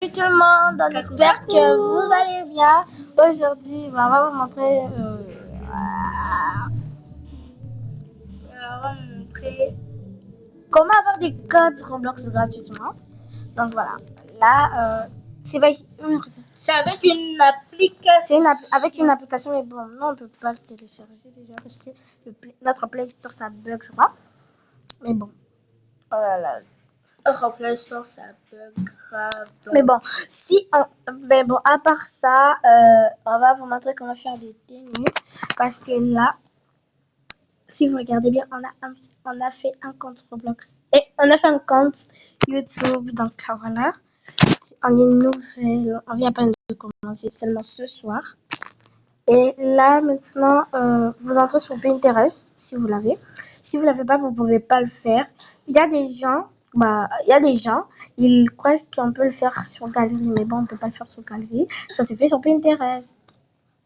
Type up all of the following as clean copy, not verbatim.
Salut tout le monde, on espère que vous allez bien. Aujourd'hui, on va vous montrer, comment avoir des codes Roblox gratuitement. Donc voilà, là, c'est avec une application. Avec une application, mais bon, non, on ne peut pas le télécharger déjà parce que notre Play Store ça bug, je crois. Mais bon, oh là là. Play Store ça bug grave. Mais bon, mais bon, à part ça, on va vous montrer comment faire des tenues parce que là, si vous regardez bien, on a fait un compte Roblox et on a fait un compte YouTube. Donc là, voilà, on est nouvelle, on vient pas de commencer seulement ce soir. Et là maintenant, vous entrez sur Pinterest si vous l'avez. Si vous l'avez pas, vous pouvez pas le faire. Il y a des gens, ils croient qu'on peut le faire sur Galerie, mais bon, on peut pas le faire sur Galerie. Ça se fait sur Pinterest.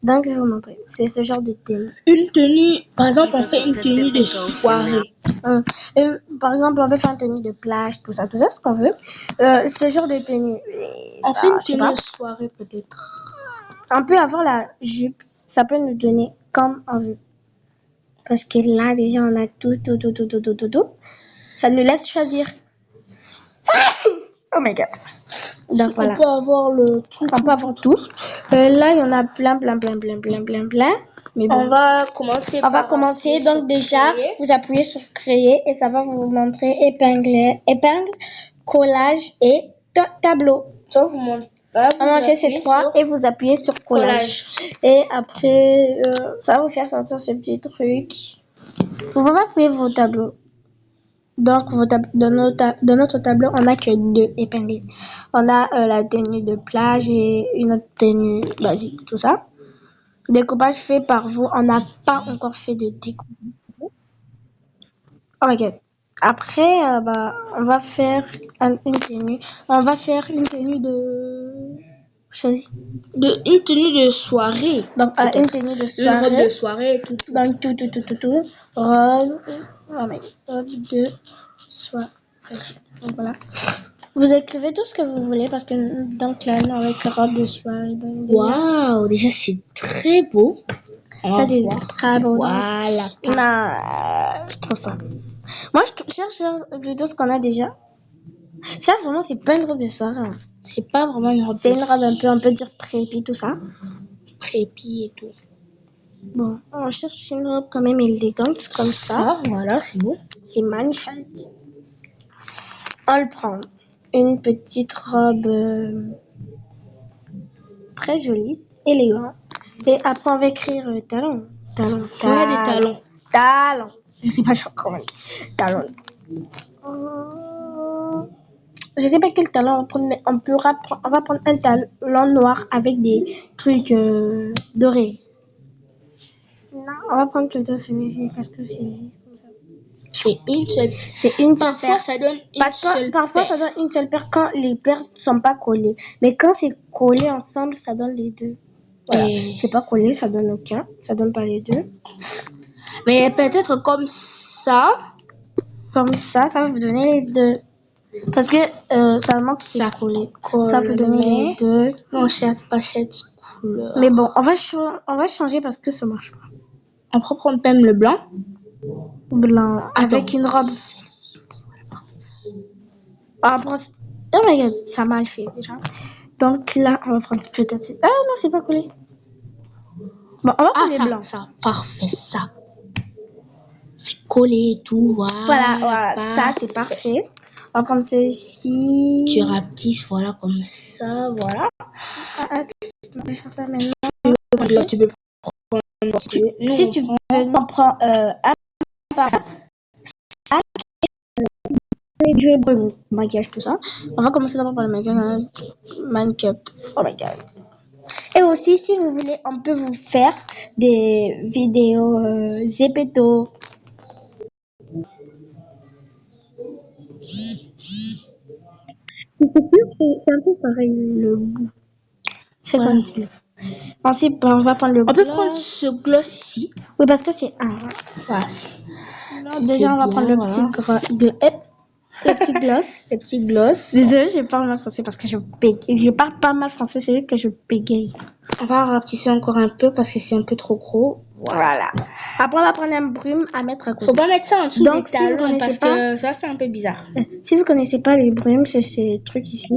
Donc je vais vous montrer. C'est ce genre de tenue. Une tenue, par exemple, on fait une tenue de soirée. Par exemple, on peut faire une tenue de plage, tout ça, ce qu'on veut. Ce genre de tenue. On fait une tenue de soirée peut-être. On peut avoir la jupe. Ça peut nous donner comme on veut. Parce que là, déjà, on a tout. Ça nous laisse choisir. Oh my god. Donc voilà. On peut avoir le tout. On peut avoir tout. Là, il y en a plein. Mais bon. On va commencer. Donc déjà, vous appuyez sur créer et ça va vous montrer épingle, collage et tableau. Ça vous montre. Manger ces trois et vous appuyez sur collage. Et après, ça va vous faire sortir ce petit truc. Vous pouvez appuyer vos tableaux. Donc, dans notre tableau, on n'a que 2 épinglés. On a la tenue de plage et une autre tenue basique, tout ça. Découpage fait par vous. On n'a pas encore fait de découpage. Oh my god. Après, on va faire une tenue. On va faire une tenue de... Choisis. Une tenue de soirée. Donc, une tenue de soirée. Une robe de soirée et tout. Donc, tout. Robe. Oh my god. Robe de soirée. Donc, voilà. Vous écrivez tout ce que vous voulez parce que donc là, avec robe de soirée. Waouh, déjà c'est très beau. Ça, c'est très beau. Voilà. Non, je trouve pas. Moi, je cherche plutôt ce qu'on a déjà. Ça, vraiment, c'est pas une robe de soirée. Hein. C'est pas vraiment une robe. C'est une robe un peu, on peut dire prépi, tout ça. Prépi et tout. Bon, on cherche une robe quand même élégante, comme ça. Voilà, c'est beau. C'est magnifique. On le prend. Une petite robe très jolie, élégante. Et après, on va écrire talon. Ouais, des talons. Talon. Je sais pas comment. Talon. Je sais pas quel talon on va prendre, mais on va prendre un talon noir avec des trucs dorés. Non, on va prendre plutôt celui-ci parce que c'est comme ça. C'est une seule. C'est une seule paire. Ça donne Parfois, ça donne une seule paire quand les paires ne sont pas collées. Mais quand c'est collé ensemble, ça donne les deux. Voilà. C'est pas collé, ça donne aucun. Ça donne pas les deux. Mais peut-être comme ça. Comme ça va vous donner les deux. Parce que ça manque, c'est collé. Ça va vous donner les deux. On cherche pas cette couleur. Mais bon, on va changer parce que ça marche pas. Après, on peut le blanc. Blanc. Avec une robe. Après, oh my god, ça a mal fait déjà. Donc là, on va prendre peut-être. Ah non, c'est pas collé. Bon, on va prendre les blancs. Ça, parfait, ça. C'est collé et tout. Voilà, ça c'est parfait. On va prendre celle-ci. Tu rapetisses, voilà, comme ça, voilà. Tu peux faire ça maintenant. Tu peux prendre. Si tu veux, on prend un sac, maquillage, tout ça. On va commencer d'abord par le maquillage. Make-up. Oh my god. Et aussi, si vous voulez, on peut vous faire des vidéos Zepeto. C'est un peu pareil le bout. C'est comme ensuite, on va prendre le gloss. On peut prendre ce gloss ici. Oui, parce que c'est un. Voilà. Déjà, on va prendre le petit les petits gloss. Les petits gloss. Désolée, je parle mal français parce que je bégaye. Je parle pas mal français, c'est juste que je bégaye. On va rapetisser encore un peu parce que c'est un peu trop gros. Voilà. Après, on va prendre un brume à mettre à côté. Faut pas mettre ça en dessous Donc, des si vous talons connaissez parce pas- que ça fait un peu bizarre. Si vous connaissez pas les brumes, c'est ces trucs ici.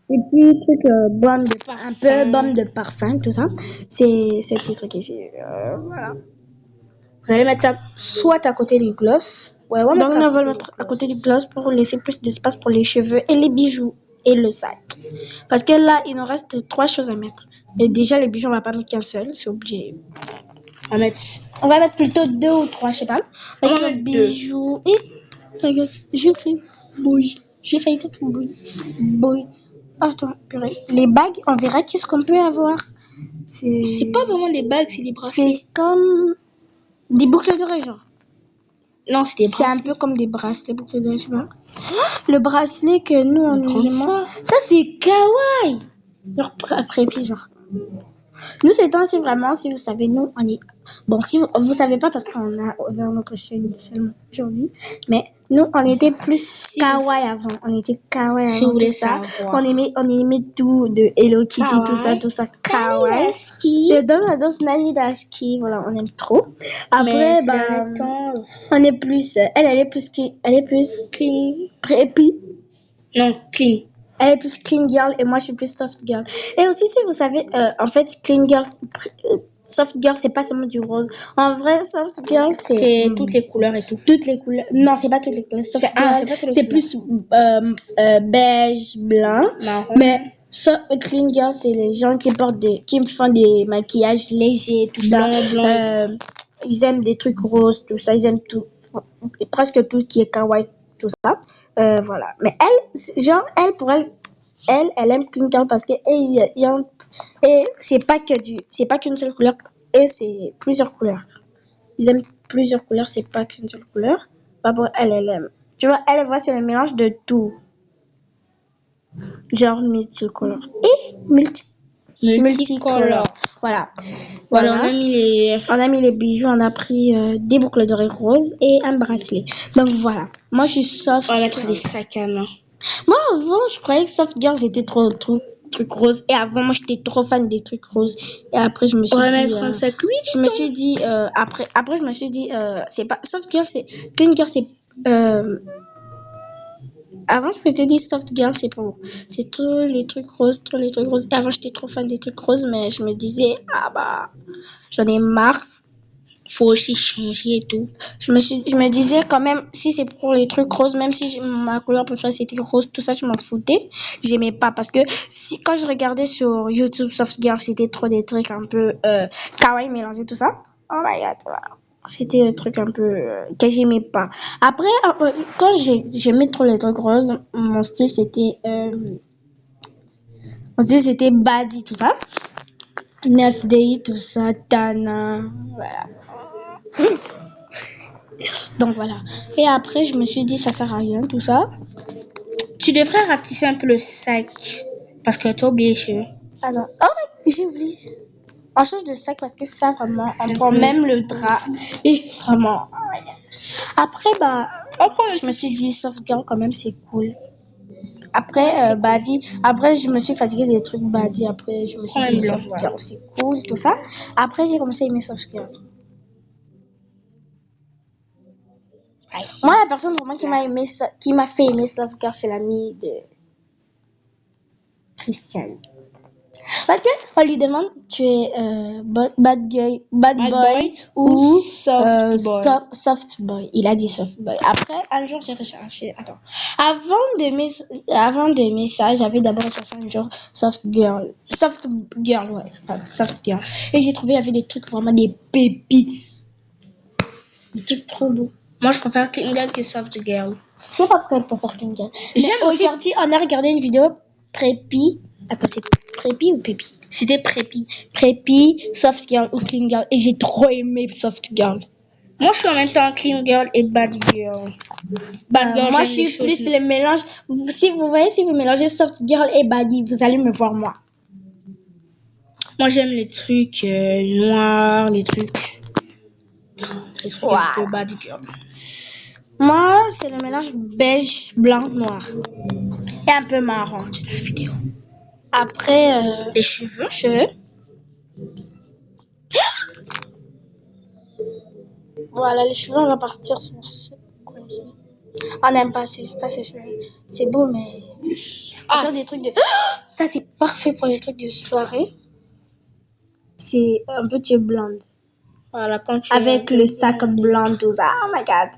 Les petits trucs baume de Parfum. un peu baume de parfum, tout ça. C'est ces petits trucs ici. Voilà. Vous allez mettre ça soit à côté du gloss. Ouais, Donc, ça on à va le côté mettre du à gloss. côté du gloss pour laisser plus d'espace pour les cheveux et les bijoux et le sac. Parce que là, il nous reste 3 choses à mettre. Et déjà, les bijoux, on va pas mettre qu'un seul, c'est obligé. On va mettre plutôt 2 ou 3, je sais pas. On va Avec les mettre bijoux. Et regarde, j'ai fait bouille. J'ai failli dire bouille. Bouille. Attends, purée. Les bagues, on verra qu'est-ce qu'on peut avoir. C'est pas vraiment des bagues, c'est des bracelets. C'est comme des boucles d'oreilles, genre. Non, c'est des C'est un peu comme des bracelets, boucles d'oreilles, je sais pas. Le bracelet que nous, on prend ça. Ça, c'est kawaii. Genre, après, genre. Nous, c'est temps-ci vraiment, si vous savez, nous, on est. Bon, si vous savez pas parce qu'on a ouvert notre chaîne seulement aujourd'hui, mais nous, on était plus kawaii avant. On était kawaii Si vous avant voulez tout ça. savoir. On aimait tout de Hello Kitty, Kawaii. tout ça, kawaii. Ski. Et dans la danse Nanidaski, voilà, on aime trop. Après, Mais ces bah, derniers temps, on est plus. Elle est plus. Elle est plus. clean. Preppy. Non, clean. Elle est plus clean girl et moi je suis plus soft girl. Et aussi si vous savez, en fait clean girl, soft girl c'est pas seulement du rose. En vrai soft girl C'est toutes les couleurs et tout. toutes les couleurs. Non c'est pas toutes les couleurs. Soft C'est girl pas toutes les c'est couleurs. plus beige, blanc. Marron. Mais clean girl c'est les gens qui qui font des maquillages légers tout ça. Blanc. Ils aiment des trucs roses tout ça. Ils aiment tout, presque tout qui est kawaii tout ça. Voilà. Mais elle, pour elle, elle aime clean girl parce que et c'est pas qu'une seule couleur et c'est plusieurs couleurs. Ils aiment plusieurs couleurs, c'est pas qu'une seule couleur. Bah pour elle aime. Tu vois, elle voit c'est le mélange de tout. Genre multicolore et multicolore. Voilà. Voilà, on a mis les bijoux, on a pris des boucles d'oreilles roses et un bracelet. Donc voilà. Moi je suis soft. On va mettre des sacs à main. Moi avant je croyais que soft girl c'était trop trucs roses et avant moi j'étais trop fan des trucs roses et après je me suis On va dit mettre un sac Louis je me suis dit après je me suis dit c'est pas soft girl c'est clean girl c'est avant je m'étais dit soft girl c'est tous les trucs roses et avant j'étais trop fan des trucs roses mais je me disais ah bah j'en ai marre. Faut aussi changer et tout. Je me disais quand même, si c'est pour les trucs roses, même si ma couleur préférée c'était rose, tout ça, je m'en foutais. J'aimais pas parce que quand je regardais sur YouTube Soft Girl, c'était trop des trucs un peu kawaii mélangés, tout ça. Oh my god, voilà. C'était des trucs un peu que j'aimais pas. Après, quand j'aimais trop les trucs roses, mon style c'était Badi, tout ça. 9day, tout ça, Tana, voilà. Donc voilà. Et après, je me suis dit, ça sert à rien, tout ça. Tu devrais rapetisser un peu le sac. Parce que t'as oublié les cheveux. Alors, oh my, j'ai oublié. On change de sac parce que ça, vraiment, on C'est prend un peu même le drap. Et vraiment. Après, bah, je me suis dit, soft girl, quand même, c'est cool. Après, Badi. Après, je me suis fatiguée des trucs Badi. Après, je me suis dit, soft girl, c'est cool, tout ça. Après, j'ai commencé à aimer soft girl. Moi, la personne vraiment qui m'a fait aimer Soft Girl, c'est l'amie de Christiane. Parce qu'on lui demande, tu es bad boy ou soft boy. Il a dit soft boy. Après, un jour, j'ai recherché. Attends. Avant d'aimer ça, j'avais d'abord cherché un jour soft girl. Soft girl, ouais. Enfin, soft girl. Et j'ai trouvé, il y avait des trucs vraiment des pépites. Des trucs trop beaux. Moi, je préfère clean girl que soft girl. Je sais pas pourquoi elle préfère clean girl. J'aime aussi. Aujourd'hui, on a regardé une vidéo Preppy. Attends, c'est Preppy ou Peppy? C'était Preppy. Preppy, soft girl ou clean girl. Et j'ai trop aimé soft girl. Moi, je suis en même temps clean girl et bad girl. Moi, je suis plus le mélange. Si vous mélangez soft girl et body, vous allez me voir moi. Moi, j'aime les trucs noirs, les trucs un peu bad girl. Moi, c'est le mélange beige, blanc, noir. Et un peu marron. La vidéo. Après, Les cheveux. cheveux. Voilà, les cheveux, on va partir sur ce quoi ici. On n'aime pas ces cheveux. C'est beau, mais... Ah, des trucs de... Ça, c'est parfait pour les trucs de soirée. C'est un petit blonde. Voilà, quand tu Avec le sac blanc, tout ça. Oh my God.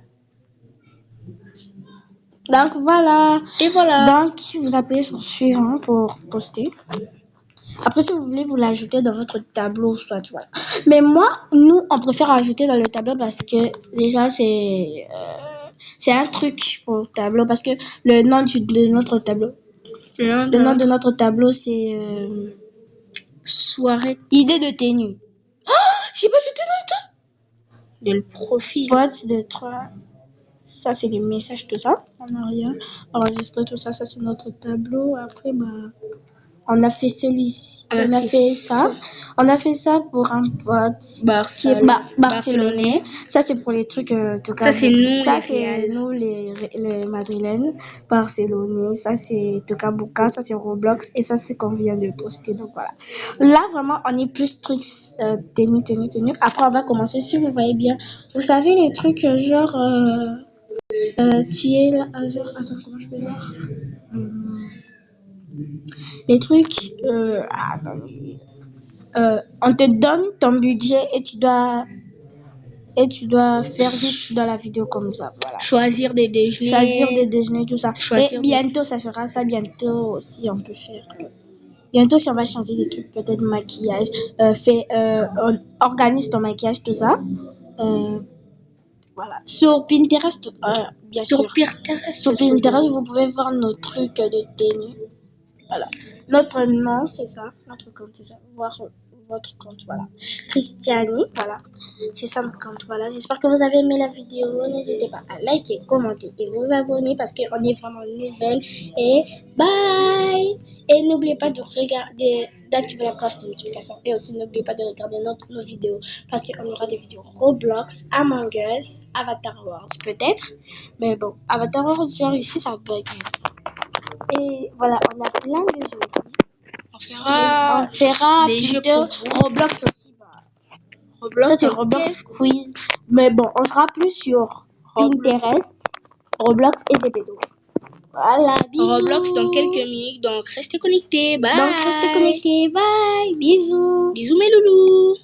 Donc, voilà. Et voilà. Donc, vous appuyez sur suivant pour poster. Après, si vous voulez, vous l'ajoutez dans votre tableau, soit voilà. Mais moi, nous, on préfère ajouter dans le tableau parce que déjà, c'est un truc pour le tableau. Parce que le nom de notre tableau, le nom de notre tableau, c'est soirée. idée de tenue. J'ai pas ajouté dans le temps. De le profil. Boîte de 3. Ça, c'est les messages, tout ça. On n'a rien. Enregistrer tout ça, ça, c'est notre tableau. Après, bah... On a fait celui-ci. On a fait ça. On a fait ça pour un pote qui est barcelonais. Ça, c'est pour les trucs. Ça, c'est nous. Ça, c'est nous, les madrilènes barcelonais. Ça, c'est Tokabuka. Ça, c'est Roblox. Et ça, c'est qu'on vient de poster. Donc, voilà. Là, vraiment, on est plus trucs tenue. Après, on va commencer. Si vous voyez bien, vous savez, les trucs genre. Tu es là. Genre, attends, comment je peux voir? Les trucs, on te donne ton budget et tu dois faire juste dans la vidéo comme ça. Voilà. Choisir des déjeuners. Tout ça. Et bientôt, ça sera ça. Bientôt aussi, on peut faire. Bientôt, si on va changer des trucs, peut-être maquillage. On organise ton maquillage, tout ça. Voilà. Sur Pinterest, bien sûr. Sur Pinterest, vous pouvez voir nos trucs de tenue. Voilà. Notre nom, c'est ça. Notre compte, c'est ça. Voir votre compte, voilà. Christiani, voilà. C'est ça notre compte, voilà. J'espère que vous avez aimé la vidéo. N'hésitez pas à liker, commenter et vous abonner parce qu'on est vraiment nouvelles. Et bye! Et n'oubliez pas de regarder, d'activer la cloche de notification. Et aussi, n'oubliez pas de regarder nos vidéos parce qu'on aura des vidéos Roblox, Among Us, Avatar Wars, peut-être. Mais bon, Avatar Wars, genre ici, ça bug. Et voilà, on a plein de jeux aussi. On fera des jeux plutôt Roblox aussi. Roblox, ça, c'est Roblox Quiz. Mais bon, on sera plus sur Pinterest, Roblox et Zepeto. Voilà, bisous. Roblox dans quelques minutes, donc restez connectés. Bye. Bye. Bisous. Bisous mes loulous.